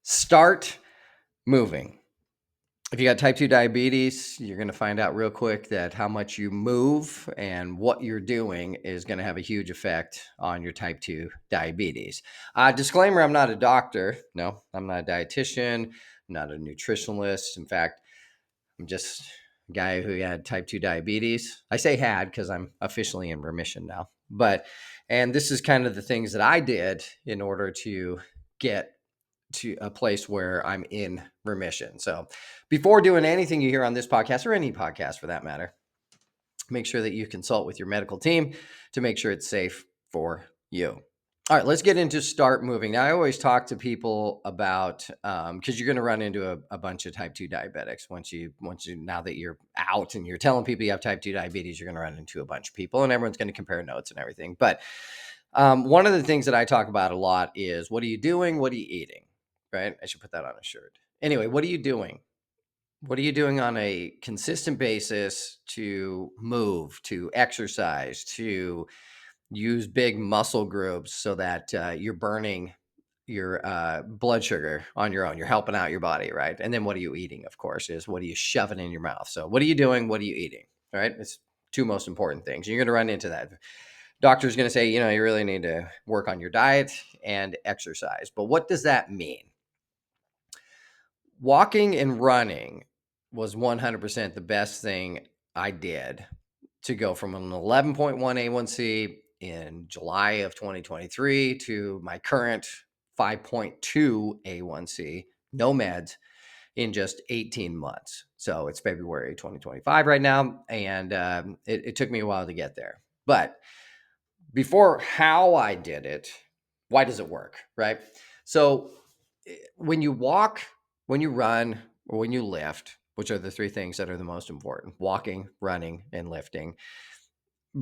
Start moving. If you got type 2 diabetes, you're going to find out real quick that how much you move and what you're doing is going to have a huge effect on your type 2 diabetes. Disclaimer, I'm not a doctor. No, I'm not a dietitian. I'm not a nutritionalist. In fact, I'm just a guy who had type 2 diabetes. I say had because I'm officially in remission now. And this is kind of the things that I did in order to get to a place where I'm in remission. So before doing anything you hear on this podcast or any podcast for that matter, make sure that you consult with your medical team to make sure it's safe for you. All right, let's get into start moving. Now, I always talk to people about because you're going to run into a bunch of type 2 diabetics once you now that you're out and you're telling people you have type 2 diabetes, you're going to run into a bunch of people and everyone's going to compare notes and everything. But one of the things that I talk about a lot is what are you doing? What are you eating? Right? I should put that on a shirt. Anyway, what are you doing? What are you doing on a consistent basis to move, to exercise, to use big muscle groups so that you're burning your blood sugar on your own? You're helping out your body, right? And then what are you eating, of course, is what are you shoving in your mouth? So what are you doing? What are you eating? All right? It's two most important things. You're going to run into that. Doctor's going to say, you really need to work on your diet and exercise. But what does that mean? Walking and running was 100% the best thing I did to go from an 11.1 A1C in July of 2023 to my current 5.2 A1C, no meds, in just 18 months. So it's February 2025 right now, and it took me a while to get there. But before how I did it, why does it work, right? So when you walk, when you run, or when you lift, which are the three things that are the most important, walking, running, and lifting,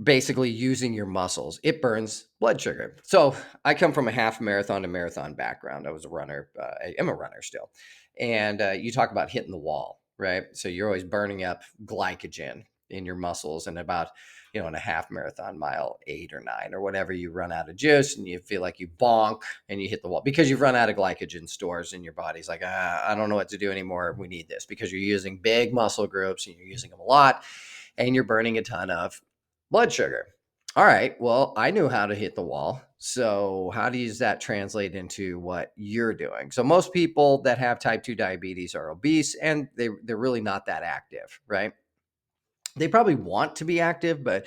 basically using your muscles, it burns blood sugar. So I come from a half marathon to marathon background. I was a runner. I am a runner still. And you talk about hitting the wall, right? So you're always burning up glycogen in your muscles, and about in a half marathon, mile 8 or 9 or whatever, you run out of juice and you feel like you bonk and you hit the wall because you've run out of glycogen stores in your body's like, I don't know what to do anymore. We need this because you're using big muscle groups and you're using them a lot and you're burning a ton of blood sugar. All right, well, I knew how to hit the wall. So how does that translate into what you're doing? So most people that have type 2 diabetes are obese and they're really not that active, right? They probably want to be active, but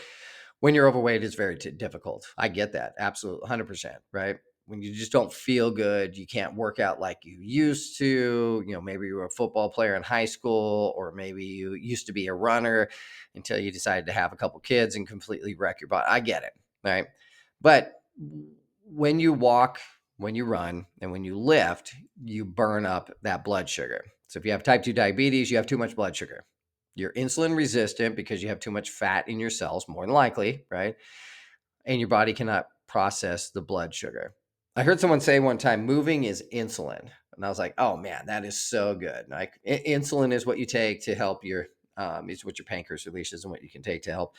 when you're overweight, it's very difficult. I get that. Absolutely. 100%. Right. When you just don't feel good, you can't work out like you used to. Maybe you were a football player in high school, or maybe you used to be a runner until you decided to have a couple kids and completely wreck your body. I get it. Right. But when you walk, when you run, and when you lift, you burn up that blood sugar. So if you have type 2 diabetes, you have too much blood sugar. You're insulin resistant because you have too much fat in your cells, more than likely, right? And your body cannot process the blood sugar. I heard someone say one time, moving is insulin. And I was like, oh man, that is so good. Like insulin is what you take to help it's what your pancreas releases and what you can take to help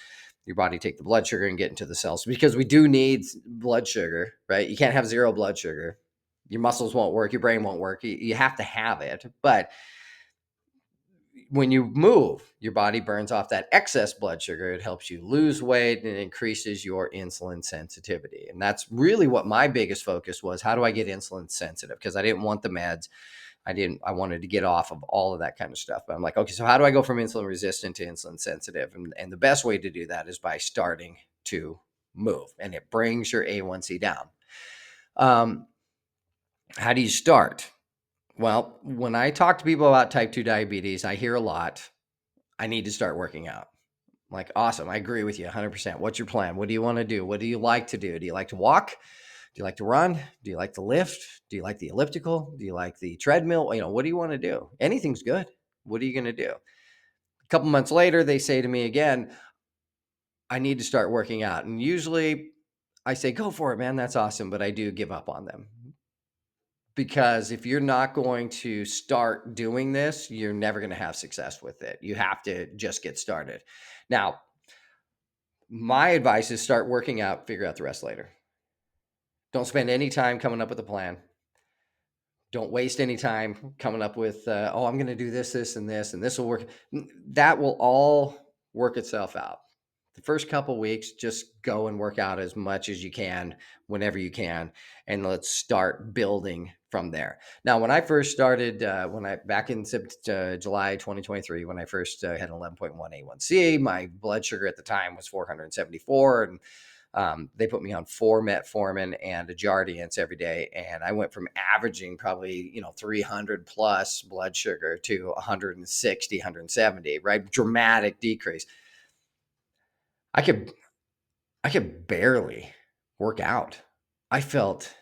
your body take the blood sugar and get into the cells, because we do need blood sugar, right? You can't have zero blood sugar. Your muscles won't work. Your brain won't work. You have to have it. But when you move, your body burns off that excess blood sugar. It helps you lose weight and increases your insulin sensitivity. And that's really what my biggest focus was. How do I get insulin sensitive? Because I didn't want the meds. I wanted to get off of all of that kind of stuff. But I'm like, okay, so how do I go from insulin resistant to insulin sensitive? And the best way to do that is by starting to move, and it brings your A1C down. How do you start? Well, when I talk to people about type 2 diabetes, I hear a lot, I need to start working out. I'm like, awesome. I agree with you 100%. What's your plan? What do you want to do? What do you like to do? Do you like to walk? Do you like to run? Do you like to lift? Do you like the elliptical? Do you like the treadmill? What do you want to do? Anything's good. What are you going to do? A couple months later, they say to me again, I need to start working out. And usually I say, go for it, man. That's awesome. But I do give up on them. Because if you're not going to start doing this, you're never going to have success with it. You have to just get started. Now, my advice is start working out, figure out the rest later. Don't spend any time coming up with a plan. Don't waste any time coming up with, oh, I'm going to do this, this, and this will work. That will all work itself out. The first couple weeks, just go and work out as much as you can, whenever you can, and let's start building from there. Now, when I first started, back in July 2023, when I first had an 11.1 A1C, my blood sugar at the time was 474, and they put me on 4 metformin and a Jardiance every day. And I went from averaging probably, 300 plus blood sugar to 160, 170, right? Dramatic decrease. I could barely work out. I felt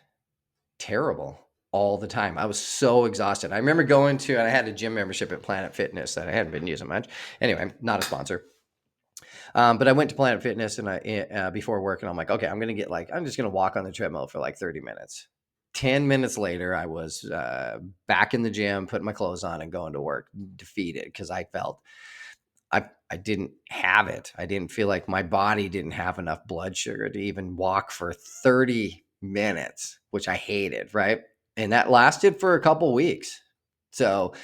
terrible all the time. I was so exhausted. I remember and I had a gym membership at Planet Fitness that I hadn't been using much. Anyway, not a sponsor. But I went to Planet Fitness and before work, and I'm like, okay, I'm just going to walk on the treadmill for like 30 minutes. 10 minutes later, I was back in the gym, putting my clothes on and going to work, defeated, because I felt I didn't have it. I didn't feel like my body didn't have enough blood sugar to even walk for 30 minutes, which I hated, right? And that lasted for a couple weeks. So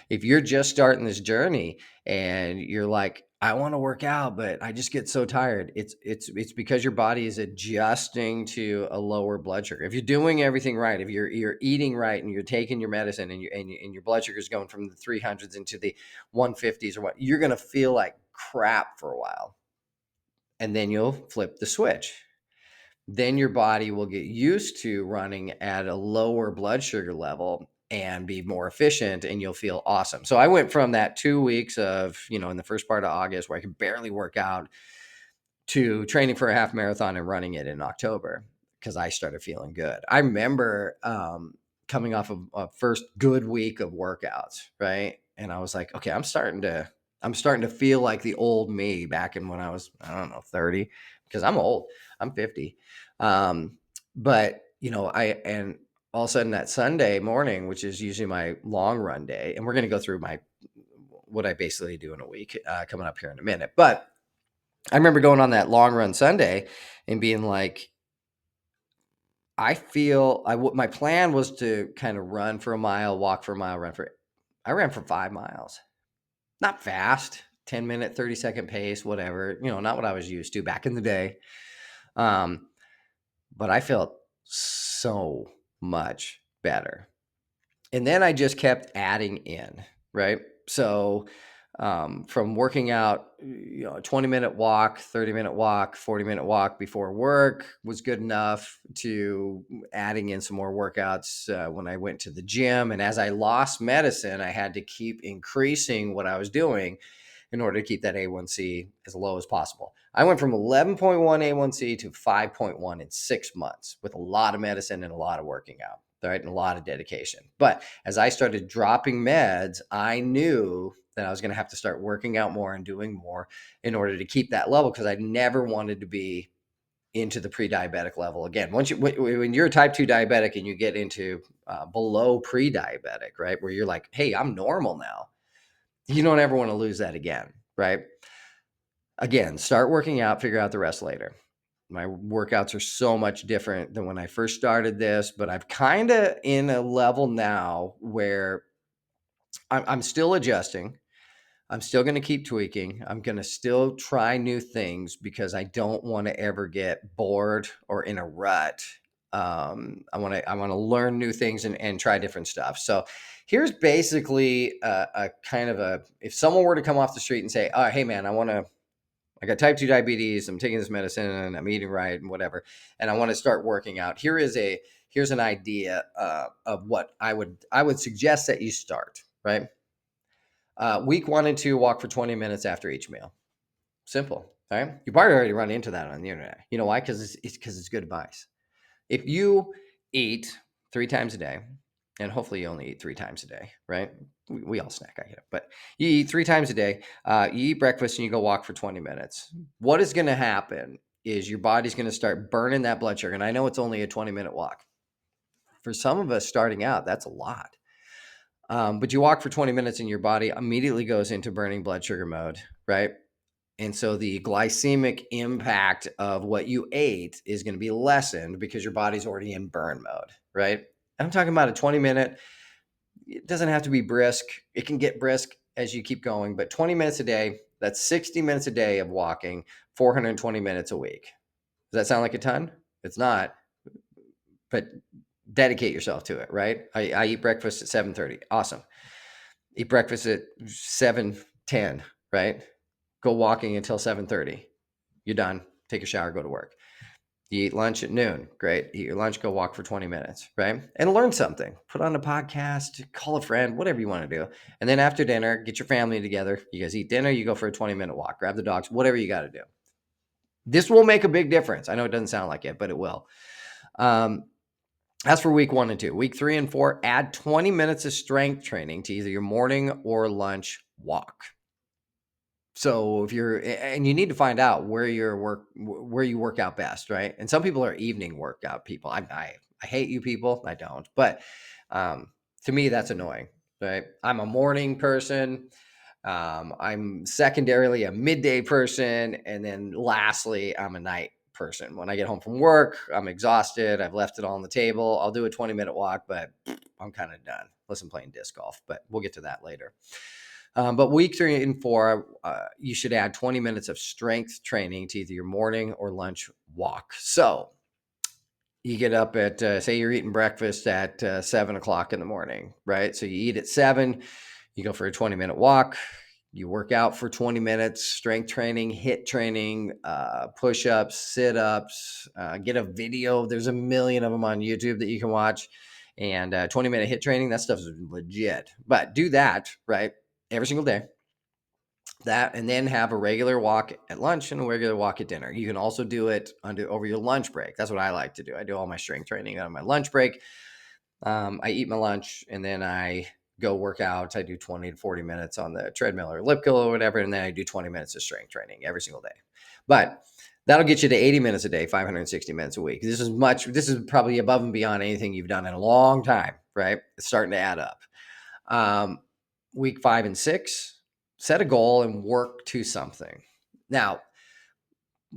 if you're just starting this journey and you're like, I want to work out, but I just get so tired, it's because your body is adjusting to a lower blood sugar. If you're doing everything right, if you're eating right and you're taking your medicine and your blood sugar is going from the 300s into the 150s or what, you're going to feel like crap for a while. And then you'll flip the switch. Then your body will get used to running at a lower blood sugar level and be more efficient, and you'll feel awesome. So I went from that 2 weeks of, in the first part of August where I could barely work out, to training for a half marathon and running it in October, because I started feeling good. I remember coming off of a first good week of workouts, right? And I was like, okay, I'm starting to feel like the old me back in when I was, I don't know, 30, because I'm old. I'm 50. But and all of a sudden that Sunday morning, which is usually my long run day, and we're going to go through what I basically do in a week coming up here in a minute. But I remember going on that long run Sunday and being like, my plan was to kind of run for a mile, walk for a mile, I ran for 5 miles. Not fast, 10-minute, 30-second pace, whatever, not what I was used to back in the day. But I felt so much better. And then I just kept adding in, right? So from working out, a 20-minute walk, 30-minute walk, 40-minute walk before work was good enough, to adding in some more workouts when I went to the gym. And as I lost medicine, I had to keep increasing what I was doing in order to keep that A1C as low as possible. I went from 11.1 A1C to 5.1 in 6 months with a lot of medicine and a lot of working out, right? And a lot of dedication. But as I started dropping meds, I knew that I was going to have to start working out more and doing more in order to keep that level, because I never wanted to be into the pre-diabetic level again. When you're a type 2 diabetic and you get into below pre-diabetic, right, where you're like, hey, I'm normal now, you don't ever want to lose that again, right? Again, start working out, figure out the rest later. My workouts are so much different than when I first started this, but I've kind of in a level now where I'm still adjusting. I'm still going to keep tweaking. I'm going to still try new things, because I don't want to ever get bored or in a rut. I want to learn new things and try different stuff. So here's basically a kind of if someone were to come off the street and say, oh, hey man, I got type 2 diabetes, I'm taking this medicine and I'm eating right and whatever, and I want to start working out. Here's an idea of what I would suggest that you start, right? Week 1 and 2, walk for 20 minutes after each meal. Simple, right? You probably already run into that on the internet. You know why? Because it's good advice. If you eat 3 times a day, and hopefully you only eat 3 times a day, right? We all snack, I get it. But you eat 3 times a day, you eat breakfast and you go walk for 20 minutes. What is going to happen is your body's going to start burning that blood sugar. And I know it's only a 20-minute walk. For some of us starting out, that's a lot. But you walk for 20 minutes and your body immediately goes into burning blood sugar mode, right? And so the glycemic impact of what you ate is going to be lessened because your body's already in burn mode, right? I'm talking about a 20-minute. It doesn't have to be brisk. It can get brisk as you keep going, but 20 minutes a day, that's 60 minutes a day of walking, 420 minutes a week. Does that sound like a ton? It's not, but dedicate yourself to it, right? I eat breakfast at 7:30. Awesome. Eat breakfast at 7:10, right? Go walking until 7:30. You're done. Take a shower, go to work. You eat lunch at noon. Great. Eat your lunch, go walk for 20 minutes, right? And learn something. Put on a podcast, call a friend, whatever you want to do. And then after dinner, get your family together. You guys eat dinner, you go for a 20-minute walk, grab the dogs, whatever you got to do. This will make a big difference. I know it doesn't sound like it, but it will. As for week 1 and 2, week 3 and 4, add 20 minutes of strength training to either your morning or lunch walk. So if you're, and you need to find out where you work out best, right? And some people are evening workout people. I hate you people. I don't, but to me that's annoying, right? I'm a morning person. I'm secondarily a midday person, and then lastly, I'm a night person. When I get home from work, I'm exhausted. I've left it all on the table. I'll do a 20-minute walk, but I'm kind of done. Unless I'm playing disc golf, but we'll get to that later. But week 3 and 4, you should add 20 minutes of strength training to either your morning or lunch walk. So you get up at, say you're eating breakfast at 7 o'clock in the morning, right? So you eat at 7, you go for a 20-minute walk, you work out for 20 minutes, strength training, HIIT training, push-ups, sit-ups, get a video. There's a million of them on YouTube that you can watch. And 20-minute HIIT training, that stuff is legit. But do that, right? Every single day. That, and then have a regular walk at lunch and a regular walk at dinner. You can also do it over your lunch break. That's what I like to do. I do all my strength training on my lunch break. I eat my lunch and then I go work out. I do 20 to 40 minutes on the treadmill or elliptical or whatever. And then I do 20 minutes of strength training every single day. But that'll get you to 80 minutes a day, 560 minutes a week. This is probably above and beyond anything you've done in a long time, right? It's starting to add up. Week 5 and 6, set a goal and work to something. Now,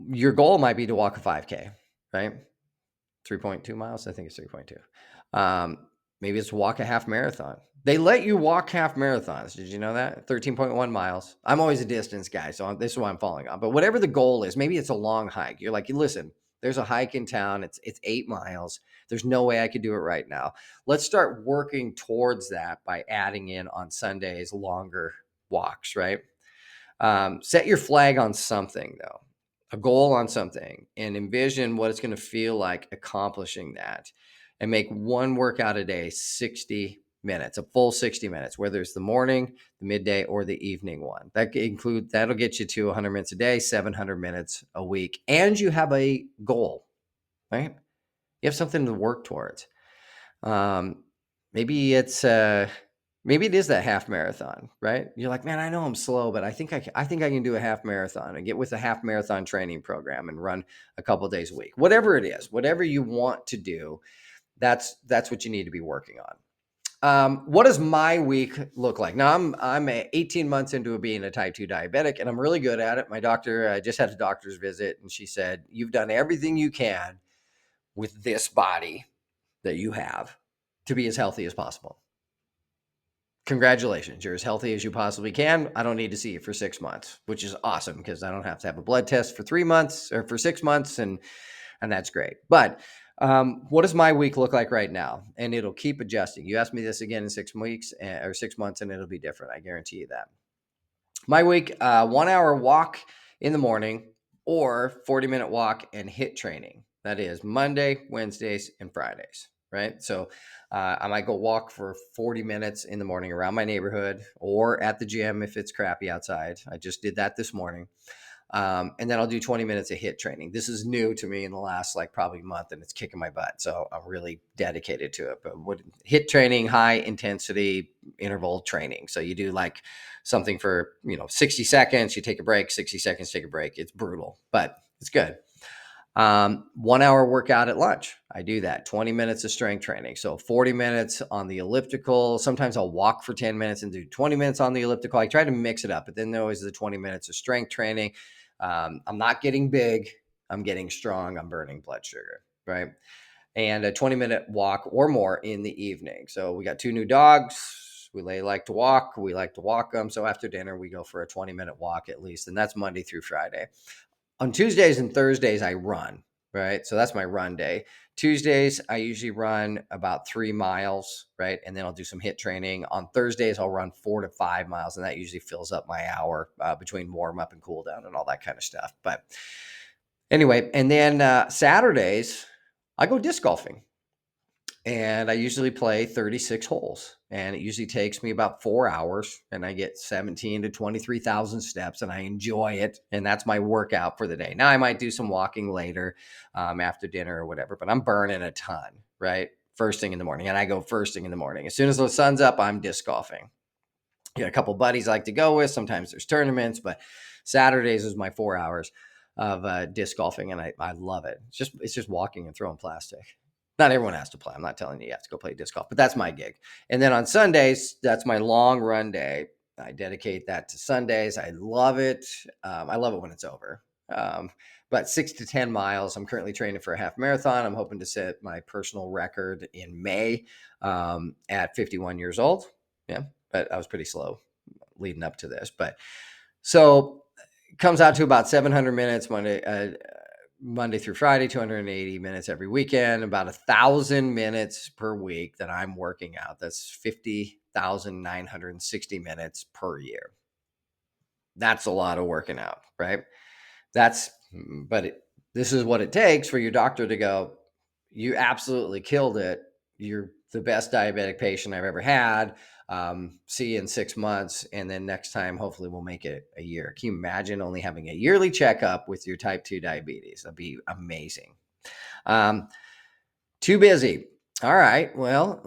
your goal might be to walk a 5K, right? 3.2 miles. I think it's 3.2. Maybe it's walk a half marathon. They let you walk half marathons. Did you know that? 13.1 miles. I'm always a distance guy, so this is what I'm following on. But whatever the goal is, maybe it's a long hike. You're like, listen, there's a hike in town. It's 8 miles. There's no way I could do it right now. Let's start working towards that by adding in on Sundays longer walks, right? Set your flag on something, though, a goal on something, and envision what it's going to feel like accomplishing that, and make one workout a day 60 minutes, a full 60 minutes, whether it's the morning, the midday, or the evening one. That'll get you to 100 minutes a day, 700 minutes a week, and you have a goal, right? You have something to work towards. Maybe it is that half marathon, right? You're like, man, I know I'm slow, but I think I can do a half marathon and get with a half marathon training program and run a couple of days a week. Whatever it is, whatever you want to do, that's what you need to be working on. What does my week look like? Now I'm 18 months into being a type 2 diabetic, and I'm really good at it. My doctor just had a doctor's visit, and she said, you've done everything you can with this body that you have to be as healthy as possible. Congratulations. You're as healthy as you possibly can. I don't need to see you for 6 months, which is awesome because I don't have to have a blood test for 3 months or for 6 months. And that's great. But what does my week look like right now? And it'll keep adjusting. You ask me this again in 6 weeks or 6 months, and it'll be different. I guarantee you that. My week, 1 hour walk in the morning or 40-minute walk and HIIT training. That is Monday, Wednesdays, and Fridays, right? So I might go walk for 40 minutes in the morning around my neighborhood or at the gym if it's crappy outside. I just did that this morning. And then I'll do 20 minutes of HIIT training. This is new to me in the last probably month, and it's kicking my butt. So I'm really dedicated to it. But HIIT training, high intensity interval training. So you do something for 60 seconds, you take a break, 60 seconds, take a break. It's brutal, but it's good. 1 hour workout at lunch. I do that 20 minutes of strength training. So 40 minutes on the elliptical. Sometimes I'll walk for 10 minutes and do 20 minutes on the elliptical. I try to mix it up, but then there always the 20 minutes of strength training. I'm not getting big. I'm getting strong. I'm burning blood sugar, right? and a 20-minute walk or more in the evening. So we got 2 new dogs. They like to walk. We like to walk them. So after dinner, we go for a 20-minute walk at least. And that's Monday through Friday. On Tuesdays and Thursdays, I run, right? So that's my run day. Tuesdays, I usually run about 3 miles, right? And then I'll do some HIIT training. On Thursdays, I'll run 4 to 5 miles, and that usually fills up my hour between warm up and cool down and all that kind of stuff. But anyway, and then Saturdays, I go disc golfing. And I usually play 36 holes, and it usually takes me about 4 hours, and I get 17 to 23,000 steps, and I enjoy it. And that's my workout for the day. Now I might do some walking later after dinner or whatever, but I'm burning a ton, right? First thing in the morning. And I go first thing in the morning. As soon as the sun's up, I'm disc golfing. Got a couple buddies I like to go with. Sometimes there's tournaments, but Saturdays is my 4 hours of disc golfing, and I love it. It's just walking and throwing plastic. Not everyone has to play. I'm not telling you have to go play disc golf, but that's my gig. And then on Sundays, that's my long run day. I dedicate that to Sundays. I love it. I love it when it's over. But 6 to 10 miles. I'm currently training for a half marathon. I'm hoping to set my personal record in May at 51 years old. Yeah, but I was pretty slow leading up to this. But so it comes out to about 700 minutes Monday through Friday, 280 minutes every weekend, about 1,000 minutes per week that I'm working out. That's 50,960 minutes per year. That's a lot of working out, right? This is what it takes for your doctor to go, you absolutely killed it. You're the best diabetic patient I've ever had. See you in 6 months. And then next time, hopefully we'll make it a year. Can you imagine only having a yearly checkup with your type 2 diabetes? That'd be amazing. Too busy. All right. Well,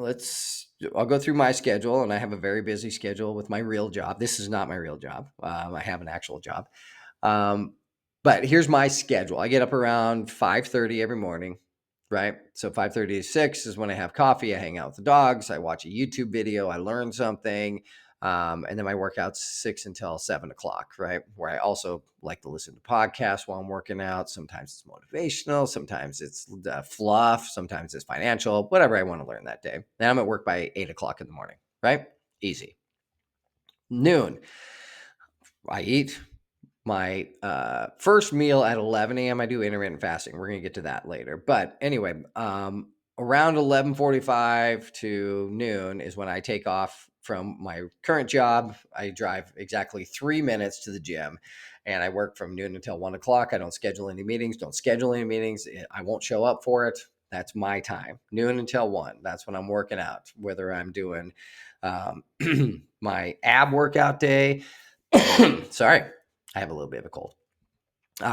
I'll go through my schedule, and I have a very busy schedule with my real job. This is not my real job. I have an actual job. But here's my schedule. I get up around 5:30 every morning, right? So 5:30 to 6 is when I have coffee. I hang out with the dogs. I watch a YouTube video. I learn something. And then my workout's 6 until 7 o'clock, right? Where I also like to listen to podcasts while I'm working out. Sometimes it's motivational. Sometimes it's fluff. Sometimes it's financial, whatever I want to learn that day. Then I'm at work by 8 o'clock in the morning, right? Easy. Noon, I eat my first meal at 11 a.m. I do intermittent fasting. We're going to get to that later. But anyway, around 11:45 to noon is when I take off from my current job. I drive exactly 3 minutes to the gym, and I work from noon until 1 o'clock. I don't schedule any meetings. I won't show up for it. That's my time, noon until 1. That's when I'm working out, whether I'm doing my ab workout day. Sorry. I have a little bit of a cold.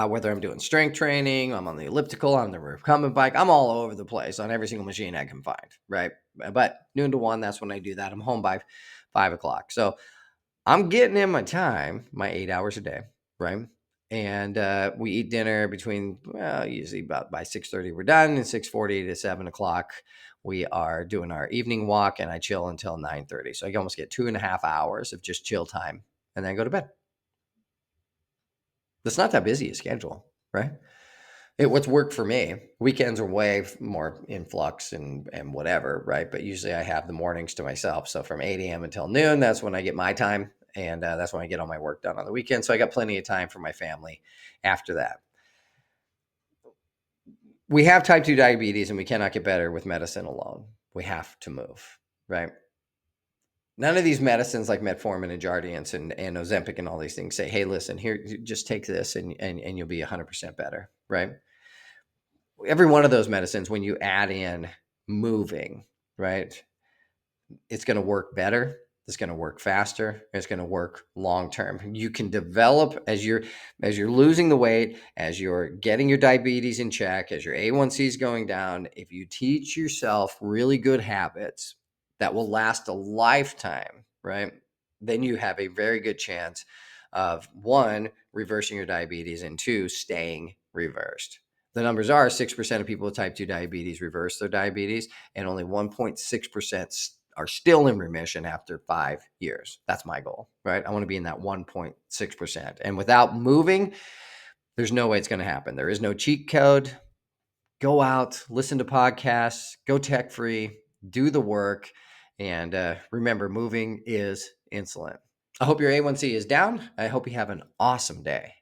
Whether I'm doing strength training, I'm on the elliptical, I'm on the recumbent bike, I'm all over the place on every single machine I can find, right? But noon to 1, that's when I do that. I'm home by 5 o'clock. So I'm getting in my time, my 8 hours a day, right? And we eat dinner between, usually about by 6:30 we're done, and 6:40 to 7 o'clock we are doing our evening walk, and I chill until 9:30. So I almost get 2.5 hours of just chill time, and then go to bed. That's not that busy a schedule, right? What's worked for me. Weekends are way more in flux and whatever, right? But usually I have the mornings to myself. So from 8 a.m. until noon, that's when I get my time. And that's when I get all my work done on the weekend. So I got plenty of time for my family after that. We have type 2 diabetes, and we cannot get better with medicine alone. We have to move, right? None of these medicines like metformin and Jardiance and Ozempic and all these things say, hey, listen, here, just take this and you'll be 100% better, right? Every one of those medicines, when you add in moving, right, it's going to work better. It's going to work faster. It's going to work long term. You can develop as you're losing the weight, as you're getting your diabetes in check, as your A1C is going down. If you teach yourself really good habits that will last a lifetime, right? Then you have a very good chance of 1, reversing your diabetes, and 2, staying reversed. The numbers are 6% of people with type 2 diabetes reverse their diabetes, and only 1.6% are still in remission after 5 years. That's my goal, right? I want to be in that 1.6%. And without moving, there's no way it's going to happen. There is no cheat code. go out, listen to podcasts, go tech free, do the work. And remember, moving is insulin. I hope your A1C is down. I hope you have an awesome day.